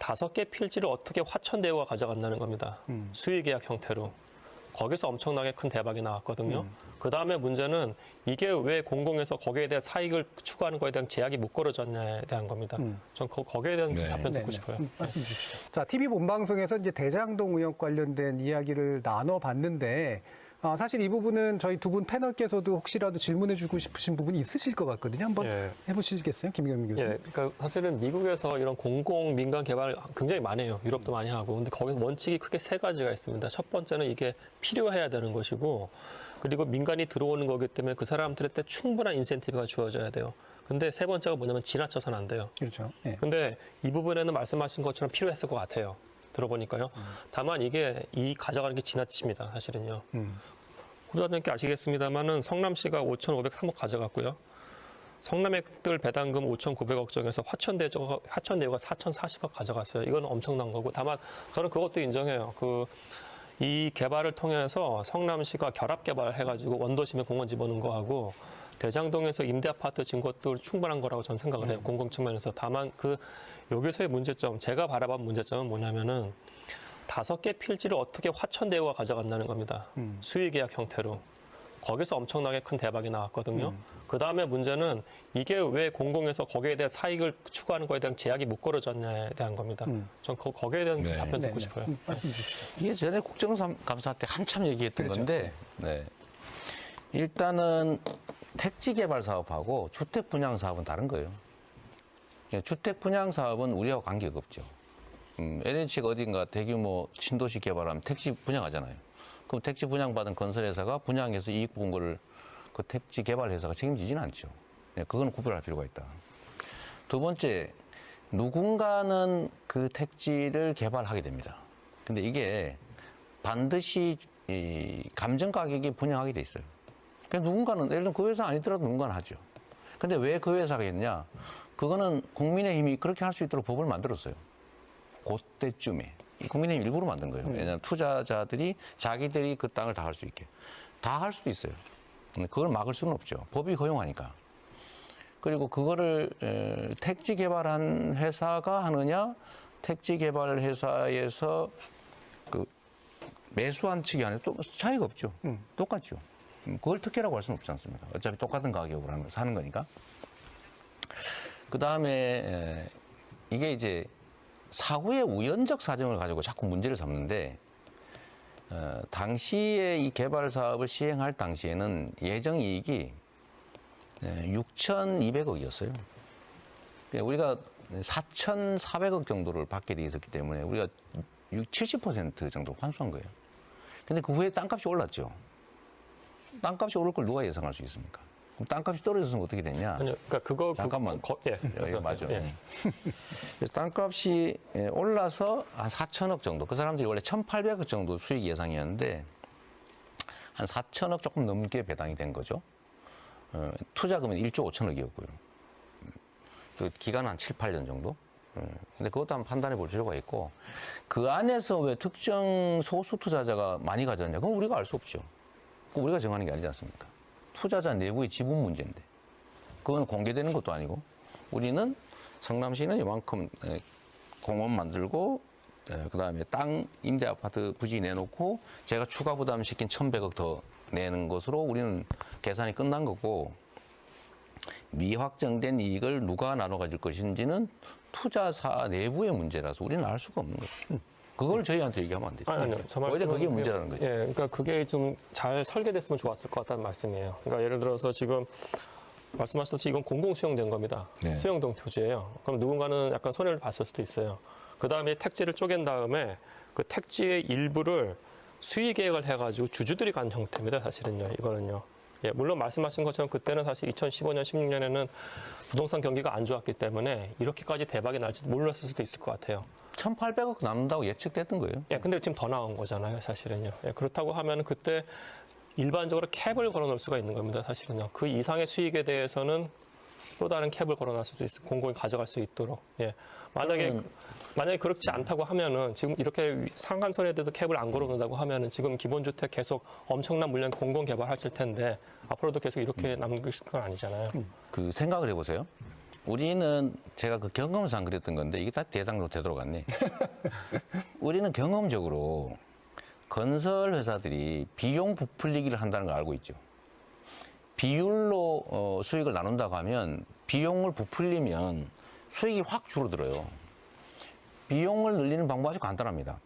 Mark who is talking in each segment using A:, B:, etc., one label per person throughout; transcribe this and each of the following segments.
A: 5개 필지를 어떻게 화천대유가 가져간다는 겁니다. 수의계약 형태로. 거기서 엄청나게 큰 대박이 나왔거든요. 그 다음에 문제는 이게 왜 공공에서 거기에 대한 사익을 추구하는 거에 대한 제약이 못 걸어졌냐에 대한 겁니다. 전 거기에 대한 답변 듣고 싶어요.
B: 말씀 주시죠. 자, TV 본방송에서 이제 대장동 의혹 관련된 이야기를 나눠봤는데, 사실 이 부분은 저희 두 분 패널께서도 혹시라도 질문해주고 싶으신 부분이 있으실 것 같거든요. 한번 해보시겠어요, 김경민 교수님?
A: 예, 그러니까 사실은 미국에서 이런 공공 민간 개발 굉장히 많이 해요. 유럽도 많이 하고. 근데 거기서 원칙이 크게 3가지가 있습니다. 첫 번째는 이게 필요해야 되는 것이고, 그리고 민간이 들어오는 거기 때문에 그 사람들한테 충분한 인센티브가 주어져야 돼요. 근데 3번째가 뭐냐면 지나쳐서는 안 돼요.
B: 그렇죠. 예.
A: 근데 이 부분에는 말씀하신 것처럼 필요했을 것 같아요. 들어보니까요. 다만 이게 가져가는 게 지나칩니다. 사실은요. 후보자님께 아시겠습니다만은 성남시가 5,503억 가져갔고요. 성남액들 배당금 5,900억 정에서 화천대유가 4,040억 가져갔어요. 이건 엄청난 거고. 다만 저는 그것도 인정해요. 이 개발을 통해서 성남시가 결합 개발을 해가지고 원도심에 공원 집어넣은 거하고 대장동에서 임대 아파트 진 것도 충분한 거라고 저는 생각을 해요. 공공 측면에서. 다만 여기서의 문제점, 제가 바라본 문제점은 뭐냐면은 5개 필지를 어떻게 화천대유가 가져간다는 겁니다. 수의계약 형태로. 거기서 엄청나게 큰 대박이 나왔거든요. 그 다음에 문제는 이게 왜 공공에서 거기에 대한 사익을 추구하는 거에 대한 제약이 못 걸어졌냐에 대한 겁니다. 전 거기에 대한 답변 듣고 싶어요.
B: 말씀 주시죠.
C: 이게 전에 국정감사 때 한참 얘기했던 건데, 일단은 택지 개발 사업하고 주택 분양 사업은 다른 거예요. 주택 분양 사업은 우리하고 관계가 없죠. LH가 어딘가 대규모 신도시 개발하면 택지 분양하잖아요. 그럼 택지 분양받은 건설회사가 분양해서 이익 본 거를 그 택지 개발회사가 책임지지는 않죠. 그건 구별할 필요가 있다. 두 번째, 누군가는 그 택지를 개발하게 됩니다. 근데 이게 반드시 이 감정 가격이 분양하게 돼 있어요. 그러니까 누군가는, 예를 들면 그 회사 아니더라도 누군가는 하죠. 근데 왜 그 회사가 했냐? 그거는 국민의힘이 그렇게 할 수 있도록 법을 만들었어요. 그때쯤에. 국민의힘이 일부러 만든 거예요. 왜냐하면 투자자들이 자기들이 그 땅을 다 할 수 있게. 다 할 수도 있어요. 그걸 막을 수는 없죠. 법이 허용하니까. 그리고 그거를 택지 개발한 회사가 하느냐, 택지 개발 회사에서 그 매수한 측이 하느냐, 또 차이가 없죠. 똑같죠. 그걸 특혜라고 할 수는 없지 않습니까? 어차피 똑같은 가격으로 사는 거니까. 그 다음에 이게 이제 사후의 우연적 사정을 가지고 자꾸 문제를 삼는데, 당시에 이 개발 사업을 시행할 당시에는 예정 이익이 6,200억이었어요. 우리가 4,400억 정도를 받게 돼 있었기 때문에 우리가 70% 정도 환수한 거예요. 근데 그 후에 땅값이 올랐죠. 땅값이 오를 걸 누가 예상할 수 있습니까? 그럼 땅값이 떨어졌으면 어떻게 되냐?
A: 아니요, 그러니까
C: 잠깐만. 맞아.
A: 예.
C: 그래서 땅값이 올라서 한 4천억 정도. 그 사람들이 원래 1,800억 정도 수익 예상이었는데 한 4천억 조금 넘게 배당이 된 거죠. 투자금은 1조 5천억이었고요. 그 기간은 한 7, 8년 정도. 근데 그것도 한번 판단해 볼 필요가 있고, 그 안에서 왜 특정 소수 투자자가 많이 가졌냐? 그건 우리가 알 수 없죠. 그거 우리가 정하는 게 아니지 않습니까? 투자자 내부의 지분 문제인데, 그건 공개되는 것도 아니고, 우리는 성남시는 이만큼 공원 만들고, 그 다음에 땅 임대 아파트 부지 내놓고, 제가 추가 부담시킨 1,100억 더 내는 것으로 우리는 계산이 끝난 거고, 미확정된 이익을 누가 나눠 가질 것인지는 투자사 내부의 문제라서 우리는 알 수가 없는 거죠. 그걸 저희한테 얘기하면 안 되죠.
A: 아니요.
C: 오히려 그게 문제라는 거죠.
A: 예, 그러니까 그게 좀 잘 설계됐으면 좋았을 것 같다는 말씀이에요. 그러니까 예를 들어서 지금 말씀하셨듯이 이건 공공 수용된 겁니다.
C: 네.
A: 수용동 토지예요. 그럼 누군가는 약간 손해를 봤을 수도 있어요. 그 다음에 택지를 쪼갠 다음에 그 택지의 일부를 수의 계획을 해가지고 주주들이 간 형태입니다. 사실은요. 이거는요. 예, 물론 말씀하신 것처럼 그때는 사실 2015년, 16년에는 부동산 경기가 안 좋았기 때문에 이렇게까지 대박이 날지 몰랐을 수도 있을 것 같아요.
C: 1,800억 남는다고 예측됐던 거예요.
A: 예, 근데 지금 더 나온 거잖아요, 사실은요. 예, 그렇다고 하면 그때 일반적으로 캡을 걸어 놓을 수가 있는 겁니다, 사실은요. 그 이상의 수익에 대해서는 또 다른 캡을 걸어 놨을 수 있어, 공공이 가져갈 수 있도록. 예. 만약에 그렇지 않다고 하면은 지금 이렇게 상한선에 대해서 캡을 안 걸어 놓는다고 하면은 지금 기본주택 계속 엄청난 물량 공공 개발하실 텐데 앞으로도 계속 이렇게 남길 건 아니잖아요.
C: 그 생각을 해보세요. 우리는 제가 그 경험상 그랬던 건데 이게 다 대당로 되도록 갔네. 우리는 경험적으로 건설 회사들이 비용 부풀리기를 한다는 걸 알고 있죠. 비율로 수익을 나눈다고 하면 비용을 부풀리면 수익이 확 줄어들어요. 비용을 늘리는 방법 아주 간단합니다.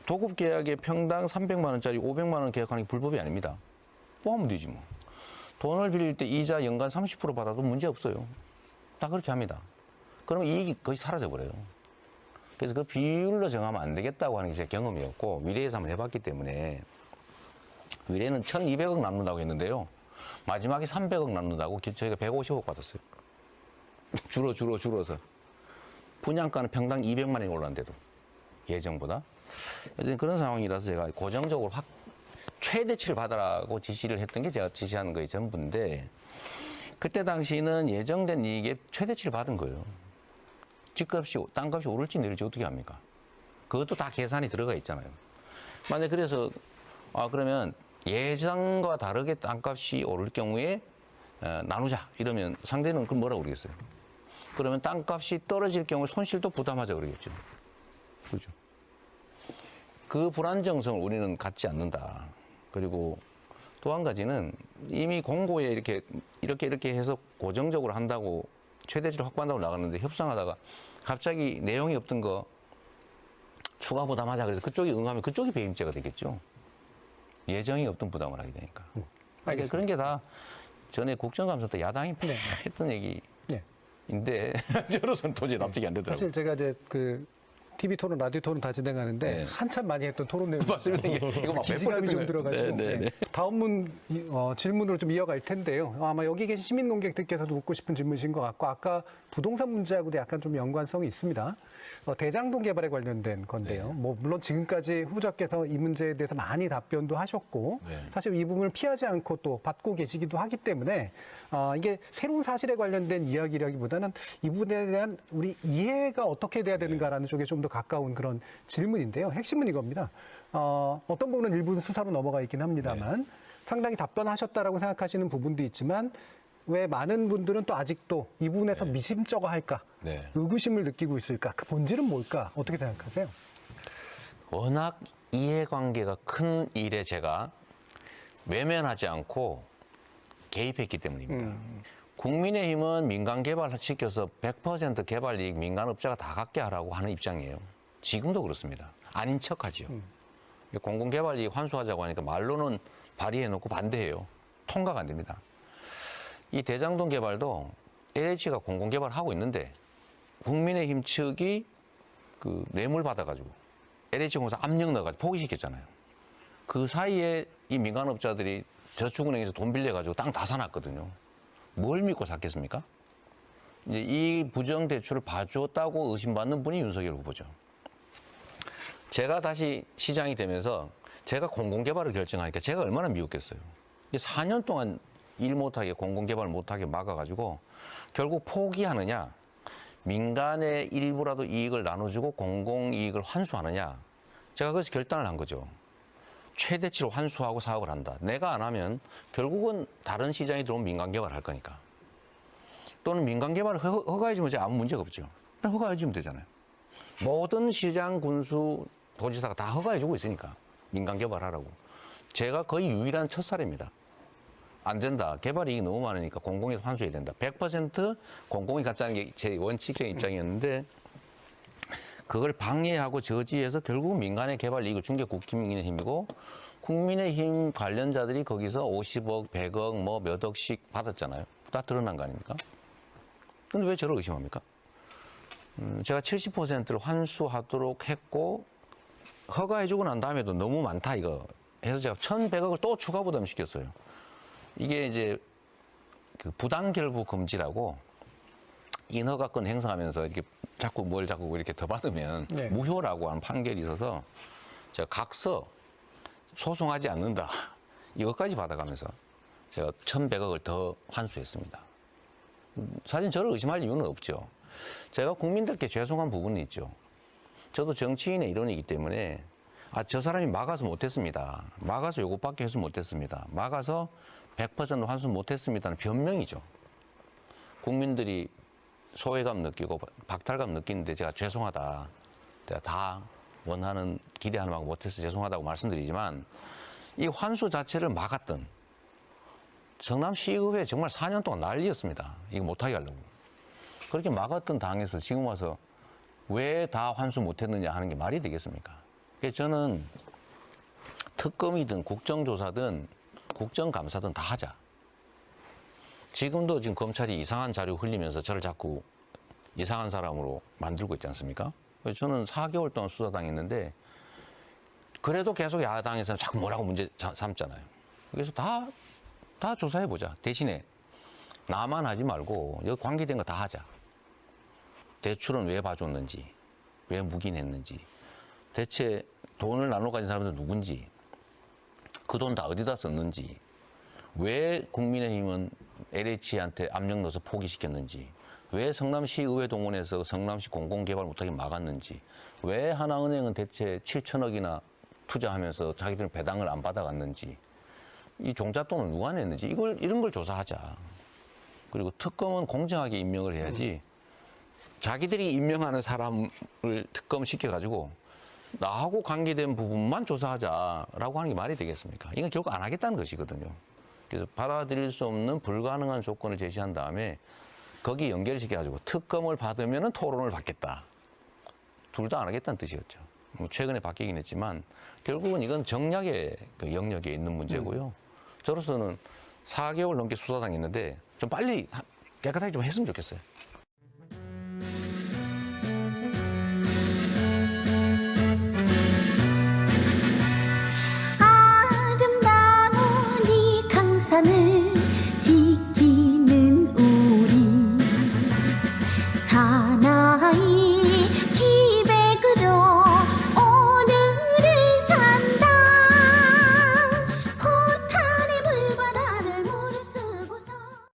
C: 도급 계약에 평당 300만 원짜리 500만 원 계약하는 게 불법이 아닙니다. 뭐 하면 되지 뭐. 돈을 빌릴 때 이자 연간 30% 받아도 문제 없어요. 다 그렇게 합니다. 그러면 이익이 거의 사라져 버려요. 그래서 그 비율로 정하면 안 되겠다고 하는 게 제 경험이었고 위례에서 한번 해봤기 때문에 위례는 1,200억 남는다고 했는데요. 마지막에 300억 남는다고 저희가 150억 받았어요. 줄어서. 분양가는 평당 200만 원이 올랐는데도 예정보다. 그런 상황이라서 제가 고정적으로 최대치를 받으라고 지시를 했던 게 제가 지시한 거의 전부인데 그때 당시는 예정된 이익의 최대치를 받은 거예요. 집값이, 땅값이 오를지 내릴지 어떻게 합니까? 그것도 다 계산이 들어가 있잖아요. 만약 그래서 그러면 예상과 다르게 땅값이 오를 경우에 나누자 이러면 상대는 그럼 뭐라고 그러겠어요? 그러면 땅값이 떨어질 경우 손실도 부담하자 그러겠죠. 그렇죠. 그 불안정성을 우리는 갖지 않는다. 그리고 또 한 가지는 이미 공고에 이렇게 해서 고정적으로 한다고 최대치를 확보한다고 나갔는데 협상하다가 갑자기 내용이 없던 거 추가 부담하자 그래서 그쪽이 응하면 그쪽이 배임죄가 되겠죠. 예정이 없던 부담을 하게 되니까.
B: 알겠습니다.
C: 그런 게 다 전에 국정감사 때 야당이
B: 네.
C: 했던 얘기인데
B: 네.
C: 저로서는 도저히 납득이 안 되더라고요.
B: 사실 제가 이제 그 TV 토론, 라디오 토론 다 진행하는데
C: 네.
B: 한참 많이 했던 토론 내용.
C: 맞습니다. 이거 막
B: 기지감이 좀 들어가지고.
C: 네.
B: 다음 질문으로 좀 이어갈 텐데요. 아마 여기 계신 시민 농객들께서도 묻고 싶은 질문이신 것 같고 아까 부동산 문제하고도 약간 좀 연관성이 있습니다. 대장동 개발에 관련된 건데요. 뭐 물론 지금까지 후보자께서 이 문제에 대해서 많이 답변도 하셨고 사실 이 부분을 피하지 않고 또 받고 계시기도 하기 때문에 이게 새로운 사실에 관련된 이야기라기보다는 이 부분에 대한 우리 이해가 어떻게 돼야 되는가라는 쪽에 좀 더 가까운 그런 질문인데요. 핵심은 이겁니다. 어떤 부분은 일부 수사로 넘어가 있긴 합니다만 상당히 답변하셨다라고 생각하시는 부분도 있지만 왜 많은 분들은 또 아직도 이 부분에서 미심쩍어할까, 의구심을 느끼고 있을까, 그 본질은 뭘까, 어떻게 생각하세요?
C: 워낙 이해관계가 큰 일에 제가 외면하지 않고 개입했기 때문입니다. 국민의힘은 민간 개발 시켜서 100% 개발 이익 민간업자가 다 갖게 하라고 하는 입장이에요. 지금도 그렇습니다. 아닌 척하지요. 공공개발 이익 환수하자고 하니까 말로는 발의해놓고 반대해요. 통과가 안 됩니다. 이 대장동 개발도 LH가 공공개발하고 있는데 국민의힘 측이 그 뇌물 받아가지고 LH공사 압력 넣어가지고 포기시켰잖아요. 그 사이에 이 민간업자들이 저축은행에서 돈 빌려가지고 땅 다 사놨거든요. 뭘 믿고 샀겠습니까? 이제 이 부정 대출을 봐줬다고 의심받는 분이 윤석열 후보죠. 제가 다시 시장이 되면서 제가 공공개발을 결정하니까 제가 얼마나 미웠겠어요. 4년 동안 일 못하게 공공개발 못하게 막아가지고 결국 포기하느냐, 민간의 일부라도 이익을 나눠주고 공공이익을 환수하느냐, 제가 그래서 결단을 한 거죠. 최대치로 환수하고 사업을 한다. 내가 안 하면 결국은 다른 시장이 들어오면 민간개발을 할 거니까. 또는 민간개발을 허가해주면 제가 아무 문제가 없죠. 그냥 허가해주면 되잖아요. 모든 시장, 군수, 도지사가 다 허가해주고 있으니까 민간개발하라고. 제가 거의 유일한 첫사례입니다. 안 된다. 개발 이익이 너무 많으니까 공공에서 환수해야 된다. 100% 공공이 갖자는 게 제 원칙적인 입장이었는데 그걸 방해하고 저지해서 결국 민간의 개발 이익을 준 게 국민의힘이고 국민의힘 관련자들이 거기서 50억, 100억, 뭐 몇 억씩 받았잖아요. 다 드러난 거 아닙니까? 근데 왜 저를 의심합니까? 제가 70%를 환수하도록 했고 허가해주고 난 다음에도 너무 많다 이거 해서 제가 1,100억을 또 추가 부담시켰어요. 이게 이제 그 부당결부 금지라고 인허가권 행사하면서 이렇게 자꾸 이렇게 더 받으면 무효라고 하는 판결이 있어서 제가 각서 소송하지 않는다. 이것까지 받아가면서 제가 1,100억을 더 환수했습니다. 사실 저를 의심할 이유는 없죠. 제가 국민들께 죄송한 부분이 있죠. 저도 정치인의 일원이기 때문에 저 사람이 막아서 못했습니다. 막아서 요것밖에 해서 못했습니다. 막아서 100% 환수 못했습니다는 변명이죠. 국민들이 소외감 느끼고 박탈감 느끼는데 제가 죄송하다. 제가 다 원하는 기대하는 만큼 못해서 죄송하다고 말씀드리지만 이 환수 자체를 막았던 성남시의회 정말 4년 동안 난리였습니다. 이거 못하게 하려고. 그렇게 막았던 당에서 지금 와서 왜 다 환수 못했느냐 하는 게 말이 되겠습니까? 그래서 저는 특검이든 국정조사든 국정감사든 다 하자. 지금도 지금 검찰이 이상한 자료 흘리면서 저를 자꾸 이상한 사람으로 만들고 있지 않습니까? 그래서 저는 4개월 동안 수사당했는데 그래도 계속 야당에서는 자꾸 뭐라고 문제 삼잖아요. 그래서 다 조사해보자. 대신에 나만 하지 말고 여기 관계된 거 다 하자. 대출은 왜 봐줬는지, 왜 묵인했는지, 대체 돈을 나눠 가진 사람들 누군지, 그 돈 다 어디다 썼는지, 왜 국민의힘은 LH한테 압력 넣어서 포기시켰는지, 왜 성남시 의회 동원해서 성남시 공공개발 못하게 막았는지, 왜 하나은행은 대체 7천억이나 투자하면서 자기들은 배당을 안 받아갔는지, 이 종잣돈을 누가 냈는지 이런 걸 조사하자. 그리고 특검은 공정하게 임명을 해야지 자기들이 임명하는 사람을 특검시켜가지고 나하고 관계된 부분만 조사하자라고 하는 게 말이 되겠습니까? 이건 결국 안 하겠다는 것이거든요. 그래서 받아들일 수 없는 불가능한 조건을 제시한 다음에 거기 연결시켜가지고 특검을 받으면 토론을 받겠다. 둘 다 안 하겠다는 뜻이었죠. 뭐 최근에 바뀌긴 했지만 결국은 이건 정략의 그 영역에 있는 문제고요. 저로서는 4개월 넘게 수사당했는데 좀 빨리 깨끗하게 좀 했으면 좋겠어요.